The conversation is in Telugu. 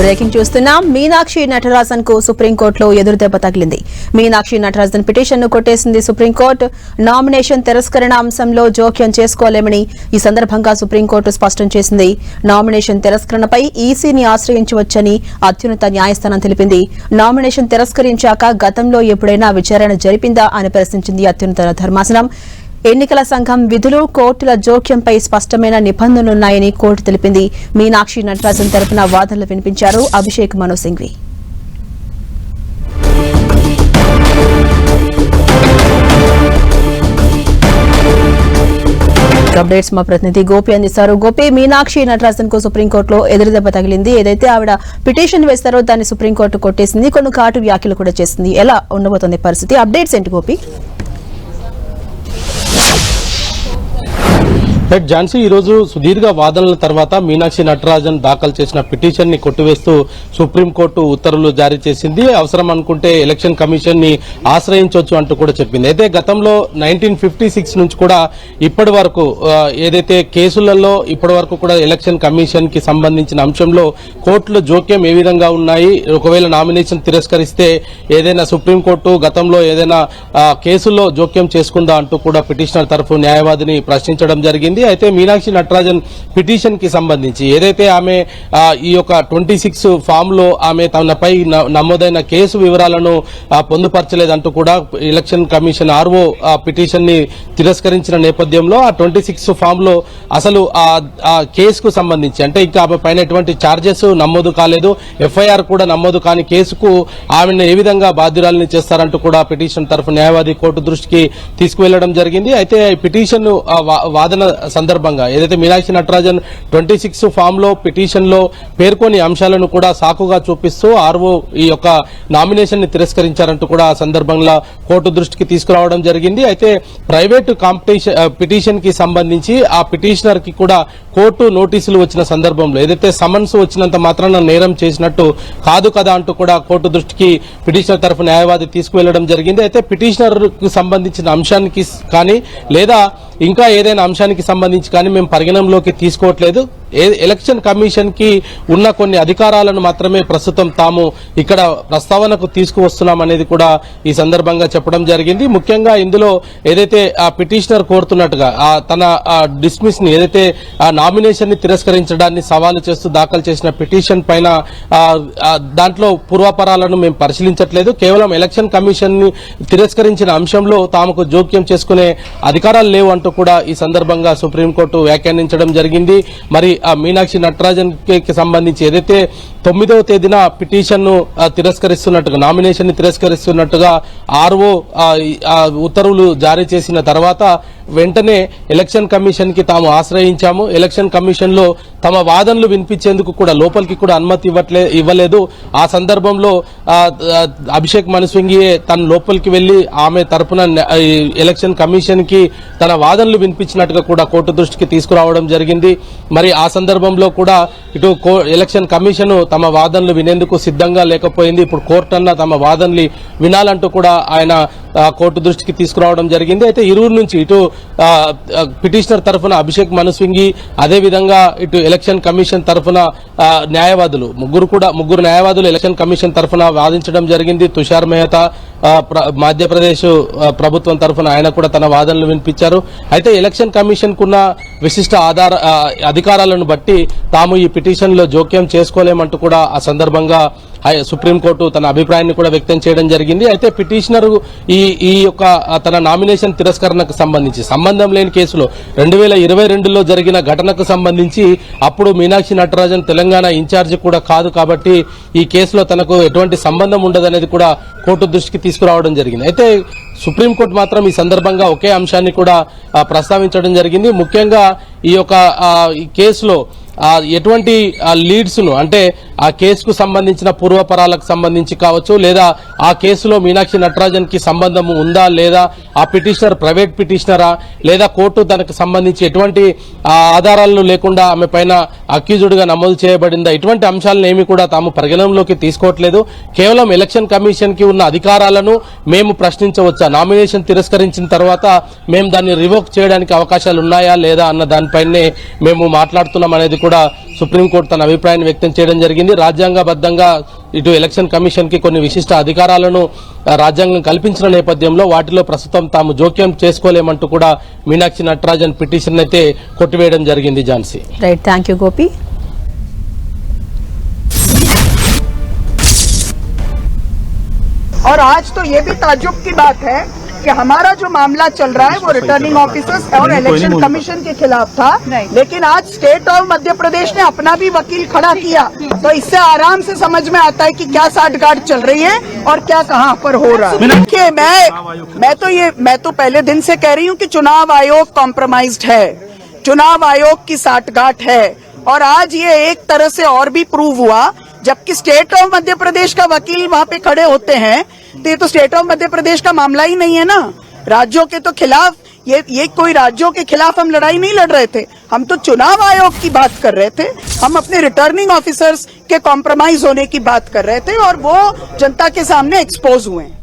బ్రేకింగ్ చూస్తున్నాం. మీనాక్షి నటరాజన్ కు సుప్రీంకోర్టులో ఎదురుదెబ్బ తగిలింది. మీనాక్షి నటరాజన్ పిటిషన్ ను కొట్టేసింది సుప్రీంకోర్టు. నామినేషన్ తిరస్కరణ అంశంలో జోక్యం చేసుకోలేమని ఈ సందర్భంగా సుప్రీంకోర్టు స్పష్టం చేసింది. నామినేషన్ తిరస్కరణపై ఈసీని ఆశ్రయించవచ్చని అత్యున్నత న్యాయస్థానం తెలిపింది. నామినేషన్ తిరస్కరించాక గతంలో ఎప్పుడైనా విచారణ జరిపిందా అని ప్రశ్నించింది అత్యున్నత ధర్మాసనం. ఎన్నికల సంఘం విధులు, కోర్టుల జోక్యంపై స్పష్టమైన నిబంధనలున్నాయని కోర్టు తెలిపింది. మీనాక్షి నటరాజన్ తరపున వాదనలు వినిపించారు అభిషేక్ మను సింఘ్వి. అప్డేట్స్ మా ప్రతినిధి గోపి అందిస్తారు. గోపి, మీనాక్షి నటరాజన్ కు సుప్రీంకోర్టులో ఎదురుదెబ్బ తగిలింది. ఏదైతే ఆవిడ పిటిషన్ వేస్తారో దాన్ని సుప్రీంకోర్టు కొట్టేసింది. కొన్ని ఘాటు వ్యాఖ్యలు కూడా చేసింది. ఎలా ఉండబోతోంది పరిస్థితి? అప్డేట్స్ ఏంటి గోపి? ఝాన్సీ, ఈ రోజు సుదీర్ఘ వాదనల తర్వాత మీనాక్షి నటరాజన్ దాఖలు చేసిన పిటిషన్ ని కొట్టివేస్తూ సుప్రీంకోర్టు ఉత్తర్వులు జారీ చేసింది. అవసరం అనుకుంటే ఎలక్షన్ కమిషన్ ని ఆశ్రయించవచ్చు అంటూ కూడా చెప్పింది. అయితే గతంలో 1956 నుంచి కూడా ఇప్పటి వరకు ఏదైతే కేసులలో ఇప్పటి వరకు కూడా ఎలక్షన్ కమిషన్ కి సంబంధించిన అంశంలో కోర్టులో జోక్యం ఏ విధంగా ఉన్నాయి, ఒకవేళ నామినేషన్ తిరస్కరిస్తే ఏదైనా సుప్రీంకోర్టు గతంలో ఏదైనా కేసుల్లో జోక్యం చేసుకుందా అంటూ కూడా పిటిషనర్ తరఫు న్యాయవాదిని ప్రశ్నించడం జరిగింది. అయితే మీనాక్షి నటరాజన్ పిటిషన్ కి సంబంధించి ఏదైతే ఆమె ఈ యొక్క 26 ఫామ్ లో ఆమె తనపై నమోదైన కేసు వివరాలను పొందుపరచలేదంటూ కూడా ఎలక్షన్ కమిషన్ ఆర్ఓ పిటిషన్ ని తిరస్కరించిన నేపథ్యంలో ఆ 26 ఫామ్ లో అసలు ఆ కేసుకు సంబంధించి అంటే ఇంకా ఆమె పైన ఎటువంటి ఛార్జెస్ నమోదు కాలేదు, ఎఫ్ఐఆర్ కూడా నమోదు కాని కేసుకు ఆమెను ఏ విధంగా బాధ్యురాలని చేస్తారంటూ కూడా పిటిషన్ తరఫు న్యాయవాది కోర్టు దృష్టికి తీసుకువెళ్లడం జరిగింది. అయితే ఈ పిటిషన్ వాదన సందర్భంగా ఏదైతే మీనాక్షి నటరాజన్ 26 ఫామ్ లో పిటిషన్ లో పేర్కొని అంశాలను కూడా సాకుగా చూపిస్తూ ఆర్ఓ ఈ యొక్క నామినేషన్ ని తిరస్కరించారంటూ కూడా ఆ సందర్భంగా కోర్టు దృష్టికి తీసుకురావడం జరిగింది. అయితే ప్రైవేటు పిటిషన్ కి సంబంధించి ఆ పిటిషనర్ కి కూడా కోర్టు నోటీసులు వచ్చిన సందర్భంలో ఏదైతే సమన్స్ వచ్చినంత మాత్రాన నేరం చేసినట్టు కాదు కదా అంటూ కూడా కోర్టు దృష్టికి పిటిషనర్ తరఫు న్యాయవాది తీసుకువెళ్లడం జరిగింది. అయితే పిటిషనర్ కు సంబంధించిన అంశానికి కానీ లేదా ఇంకా ఏదైనా అంశానికి సంబంధించి కానీ మేము పరిగణనలోకి తీసుకోవట్లేదు. ఎలక్షన్ కమిషన్ కి ఉన్న కొన్ని అధికారాలను మాత్రమే ప్రస్తుతం తాము ఇక్కడ ప్రస్తావనకు తీసుకువస్తున్నాం అనేది కూడా ఈ సందర్భంగా చెప్పడం జరిగింది. ముఖ్యంగా ఇందులో ఏదైతే ఆ పిటిషనర్ కోరుతున్నట్టుగా తన డిస్మిస్ ని ఏదైతే ఆ నామినేషన్ ని తిరస్కరించడాన్ని సవాలు చేస్తూ దాఖలు చేసిన పిటిషన్ పైన దాంట్లో పూర్వాపరాలను మేము పరిశీలించట్లేదు, కేవలం ఎలక్షన్ కమిషన్ ని తిరస్కరించిన అంశంలో తాముకు జోక్యం చేసుకునే అధికారాలు లేవు అంటూ కూడా ఈ సందర్భంగా సుప్రీంకోర్టు వ్యాఖ్యానించడం జరిగింది. మరి ఆ మీనాక్షి నటరాజన్ కి సంబంధించి ఏదైతే 9వ తేదీన పిటిషన్ ను తిరస్కరిస్తున్నట్టుగా నామినేషన్ ని తిరస్కరిస్తున్నట్టుగా ఆర్ఓ ఉత్తర్వులు జారీ చేసిన తర్వాత వెంటనే ఎలక్షన్ కమిషన్ కి తాము ఆశ్రయించాము. ఎలక్షన్ కమిషన్ లో తమ వాదనలు వినిపించేందుకు కూడా లోపలికి కూడా అనుమతి ఇవ్వలేదు. ఆ సందర్భంలో అభిషేక్ మను సింఘ్వి తన లోపలికి వెళ్లి ఆమె తరపున ఎలక్షన్ కమిషన్ కి తన వాదనలు వినిపించినట్టుగా కూడా కోర్టు దృష్టికి తీసుకురావడం జరిగింది. మరి ఆ సందర్భంలో కూడా ఇటు ఎలక్షన్ కమిషన్ తమ వాదనలు వినేందుకు సిద్ధంగా లేకపోయింది. ఇప్పుడు కోర్టు అన్న తమ వాదనలు వినాలంటూ కూడా ఆయన కోర్టు దృష్టికి తీసుకురావడం జరిగింది. అయితే ఇరువురు నుంచి ఇటు పిటిషనర్ తరఫున అభిషేక్ మను సింఘ్వి, అదేవిధంగా ఇటు ఎలక్షన్ కమిషన్ తరఫున న్యాయవాదులు ముగ్గురు న్యాయవాదులు ఎలక్షన్ కమిషన్ తరఫున వాదించడం జరిగింది. తుషార్ మెహతా మధ్యప్రదేశ్ ప్రభుత్వం తరఫున ఆయన కూడా తన వాదనలు వినిపించారు. అయితే ఎలక్షన్ కమిషన్ కున్న విశిష్ట అధికారాలను బట్టి తాము ఈ పిటిషన్ లో జోక్యం చేసుకోలేమంటూ కూడా ఆ సందర్భంగా సుప్రీంకోర్టు తన అభిప్రాయాన్ని కూడా వ్యక్తం చేయడం జరిగింది. అయితే పిటిషనర్ ఈ యొక్క తన నామినేషన్ తిరస్కరణకు సంబంధించి సంబంధం లేని కేసులో 2022లో జరిగిన ఘటనకు సంబంధించి అప్పుడు మీనాక్షి నటరాజన్ తెలంగాణ ఇన్ఛార్జి కూడా కాదు కాబట్టి ఈ కేసులో తనకు ఎటువంటి సంబంధం ఉండదనేది కూడా కోర్టు దృష్టికి తీసుకురావడం జరిగింది. అయితే సుప్రీంకోర్టు మాత్రం ఈ సందర్భంగా ఒకే అంశాన్ని కూడా ప్రస్తావించడం జరిగింది. ముఖ్యంగా ఈ యొక్క ఈ కేసులో ఎటువంటి లీడ్స్ ను అంటే ఆ కేసుకు సంబంధించిన పూర్వపరాలకు సంబంధించి కావచ్చు, లేదా ఆ కేసులో మీనాక్షి నటరాజన్ కి సంబంధం ఉందా లేదా, ఆ పిటిషనర్ ప్రైవేట్ పిటిషనరా, లేదా కోర్టు తనకు సంబంధించి ఎటువంటి ఆధారాలు లేకుండా ఆమె పైన అక్యూజ్డ్ గా నమోదు చేయబడిందా, ఇటువంటి అంశాలను ఏమి కూడా తాము పరిగణనలోకి తీసుకోవట్లేదు. కేవలం ఎలక్షన్ కమిషన్ కి ఉన్న అధికారాలను మేము ప్రశ్నించవచ్చా, నామినేషన్ తిరస్కరించిన తర్వాత మేము దాన్ని రివోక్ చేయడానికి అవకాశాలు ఉన్నాయా లేదా అన్న దానిపైనే మేము మాట్లాడుతున్నాం అనేది కూడా సుప్రీంకోర్టు తన అభిప్రాయాన్ని వ్యక్తం చేయడం జరిగింది. జరిగింది. రాజ్యాంగబద్ధంగా ఇటు ఎలక్షన్ కమిషన్ కి కొన్ని విశిష్ట అధికారాలను రాజ్యాంగం కల్పించిన నేపథ్యంలో వాటిలో ప్రస్తుతం తాము జోక్యం చేసుకోలేమంటూ కూడా మీనాక్షి నటరాజన్ పిటిషన్ అయితే కొట్టివేయడం జరిగింది. Jhansi. Right, thank you Gopi. और आज तो ये भी ताज्जुब की बात है कि हमारा जो मामला चल रहा है वो रिटर्निंग ऑफिसर्स और इलेक्शन कमीशन के खिलाफ था, लेकिन आज स्टेट ऑफ मध्य प्रदेश ने अपना भी वकील खड़ा किया, तो इससे आराम से समझ में आता है कि क्या साठगांठ चल रही है और क्या कहां पर हो रहा है. देखिए, मैं तो पहले दिन से कह रही हूं कि चुनाव आयोग कॉम्प्रोमाइज्ड है, चुनाव आयोग की साठगांठ है, और आज ये एक तरह से और भी प्रूव हुआ, जबकि स्टेट ऑफ मध्य प्रदेश का वकील वहां पे खड़े होते हैं, तो ये तो स्टेट ऑफ मध्य प्रदेश का मामला ही नहीं है ना. राज्यों के तो खिलाफ ये कोई राज्यों के खिलाफ हम लड़ाई नहीं लड़ रहे थे, हम तो चुनाव आयोग की बात कर रहे थे, हम अपने रिटर्निंग ऑफिसर्स के कॉम्प्रोमाइज होने की बात कर रहे थे, और वो जनता के सामने एक्सपोज हुए हैं.